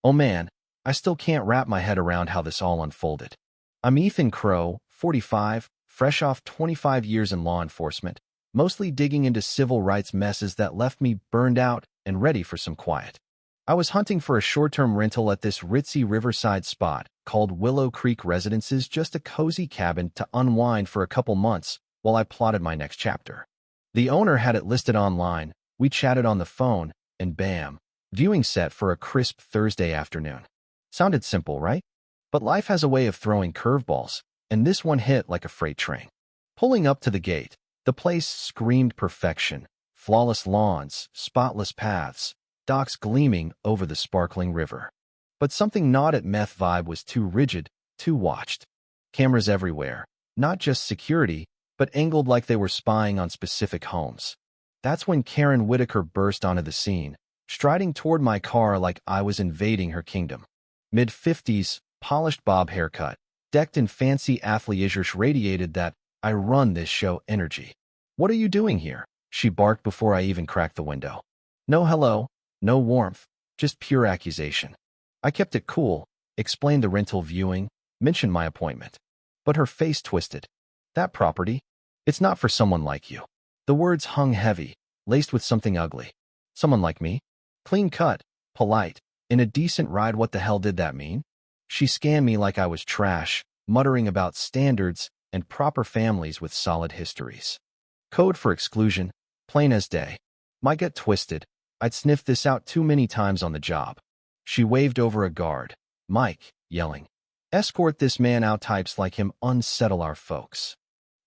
Oh man, I still can't wrap my head around how this all unfolded. I'm Ethan Crow, 45, fresh off 25 years in law enforcement, mostly digging into civil rights messes that left me burned out and ready for some quiet. I was hunting for a short-term rental at this ritzy riverside spot called Willow Creek Residences, just a cozy cabin to unwind for a couple months while I plotted my next chapter. The owner had it listed online, we chatted on the phone, and bam, viewing set for a crisp Thursday afternoon. Sounded simple, right? But life has a way of throwing curveballs, and this one hit like a freight train. Pulling up to the gate, the place screamed perfection. Flawless lawns, spotless paths, docks gleaming over the sparkling river. But something not at meth vibe was too rigid, too watched. Cameras everywhere, not just security, but angled like they were spying on specific homes. That's when Karen Whitaker burst onto the scene, striding toward my car like I was invading her kingdom. Mid-50s, polished bob haircut, decked in fancy athleisure, radiated that "I run this show" energy. "What are you doing here?" she barked before I even cracked the window. No hello, no warmth, just pure accusation. I kept it cool, explained the rental viewing, mentioned my appointment. But her face twisted. "That property? It's not for someone like you." The words hung heavy, laced with something ugly. Someone like me? Clean cut, polite, in a decent ride. What the hell did that mean? She scanned me like I was trash, muttering about standards and proper families with solid histories. Code for exclusion, plain as day. My gut twisted. I'd sniffed this out too many times on the job. She waved over a guard. "Mike," yelling. "Escort this man out. Types like him unsettle our folks."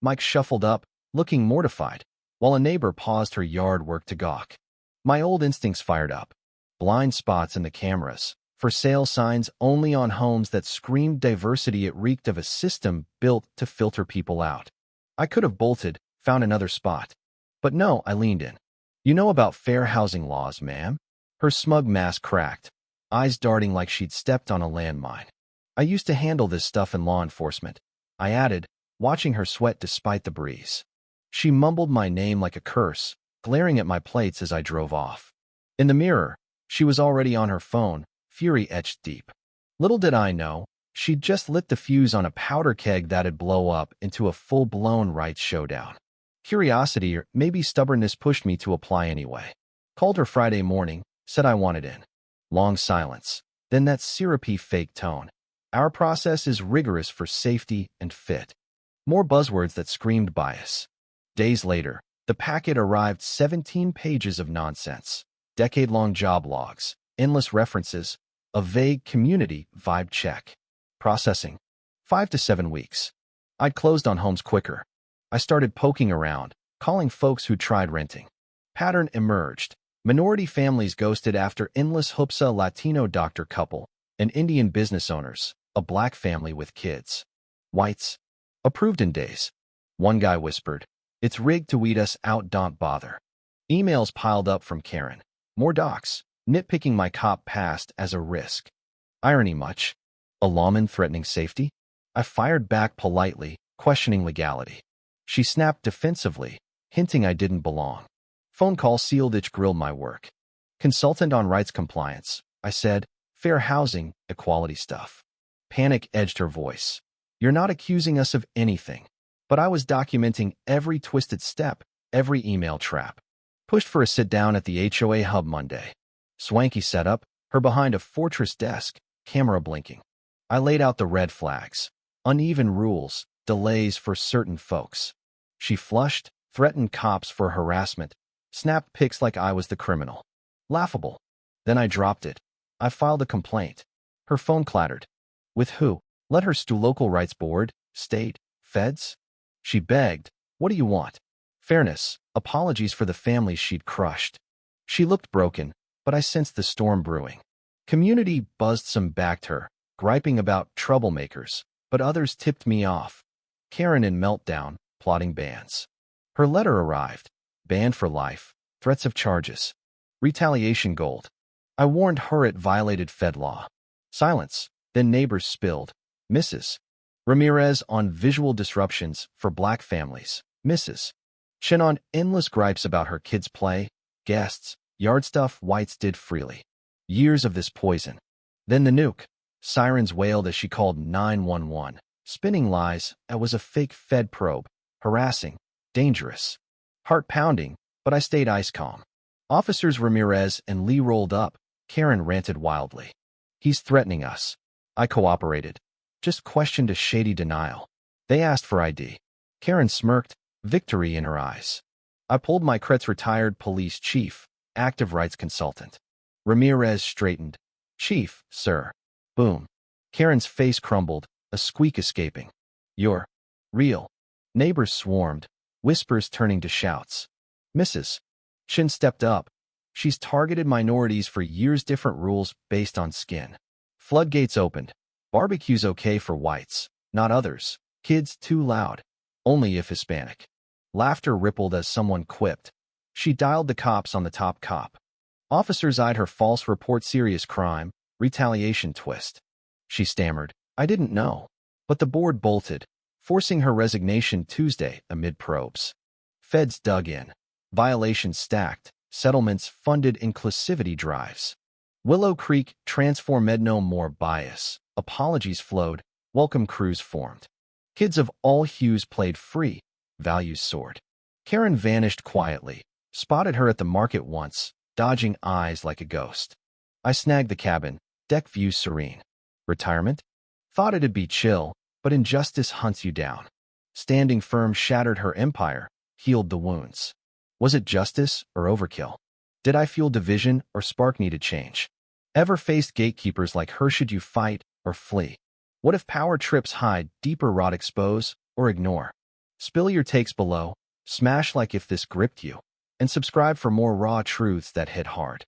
Mike shuffled up, looking mortified, while a neighbor paused her yard work to gawk. My old instincts fired up. Blind spots in the cameras, for sale signs only on homes that screamed diversity. It reeked of a system built to filter people out. I could have bolted, found another spot. But no, I leaned in. "You know about fair housing laws, ma'am?" Her smug mask cracked, eyes darting like she'd stepped on a landmine. "I used to handle this stuff in law enforcement," I added, watching her sweat despite the breeze. She mumbled my name like a curse, glaring at my plates as I drove off. In the mirror, she was already on her phone, fury etched deep. Little did I know, she'd just lit the fuse on a powder keg that'd blow up into a full-blown rights showdown. Curiosity or maybe stubbornness pushed me to apply anyway. Called her Friday morning, said I wanted in. Long silence, then that syrupy fake tone. "Our process is rigorous for safety and fit." More buzzwords that screamed bias. Days later, the packet arrived, 17 pages of nonsense. Decade-long job logs, endless references, a vague community vibe check. Processing. 5 to 7 weeks. I'd closed on homes quicker. I started poking around, calling folks who tried renting. Pattern emerged. Minority families ghosted after endless hoops, a Latino doctor couple, and Indian business owners, a black family with kids. Whites. Approved in days. One guy whispered, "It's rigged to weed us out, don't bother." Emails piled up from Karen. More docs, nitpicking my cop past as a risk. Irony much? A lawman threatening safety? I fired back politely, questioning legality. She snapped defensively, hinting I didn't belong. Phone call sealed. It grilled my work. "Consultant on rights compliance," I said. "Fair housing, equality stuff." Panic edged her voice. "You're not accusing us of anything." But I was documenting every twisted step, every email trap. Pushed for a sit-down at the HOA hub Monday. Swanky setup, her behind a fortress desk, camera blinking. I laid out the red flags. Uneven rules, delays for certain folks. She flushed, threatened cops for harassment, snapped pics like I was the criminal. Laughable. Then I dropped it. I filed a complaint. Her phone clattered. With who? Let her stu local rights board, state, feds? She begged, "What do you want?" Fairness, apologies for the families she'd crushed. She looked broken, but I sensed the storm brewing. Community buzzed, some backed her, griping about troublemakers, but others tipped me off. Karen in meltdown, plotting bans. Her letter arrived. Banned for life, threats of charges. Retaliation gold. I warned her it violated Fed law. Silence, then neighbors spilled. Mrs. Ramirez on visual disruptions for black families. Mrs. Chen on endless gripes about her kids' play, guests, yard stuff whites did freely. Years of this poison. Then the nuke. Sirens wailed as she called 911. Spinning lies, it was a fake Fed probe. Harassing. Dangerous. Heart pounding, but I stayed ice calm. Officers Ramirez and Lee rolled up. Karen ranted wildly. He's threatening us. I cooperated. Just questioned a shady denial. They asked for ID. Karen smirked, victory in her eyes. I pulled my Kretz retired police chief, active rights consultant. Ramirez straightened. Chief, sir. Boom. Karen's face crumbled, a squeak escaping. You're real. Neighbors swarmed, whispers turning to shouts. Mrs. Shin stepped up. She's targeted minorities for years, different rules based on skin. Floodgates opened. Barbecue's okay for whites, not others. Kids too loud. Only if Hispanic. Laughter rippled as someone quipped. She dialed the cops on the top cop. Officers eyed her false report, serious crime, retaliation twist. She stammered, I didn't know. But the board bolted, forcing her resignation Tuesday amid probes. Feds dug in. Violations stacked. Settlements funded inclusivity drives. Willow Creek transformed no more bias. Apologies flowed. Welcome crews formed. Kids of all hues played free. Values soared. Karen vanished quietly. Spotted her at the market once, dodging eyes like a ghost. I snagged the cabin. Deck view serene. Retirement? Thought it'd be chill, but injustice hunts you down. Standing firm shattered her empire, healed the wounds. Was it justice or overkill? Did I fuel division or spark needed change? Ever faced gatekeepers like her? Should you fight or flee? What if power trips hide, deeper rot expose or ignore? Spill your takes below, smash like if this gripped you, and subscribe for more raw truths that hit hard.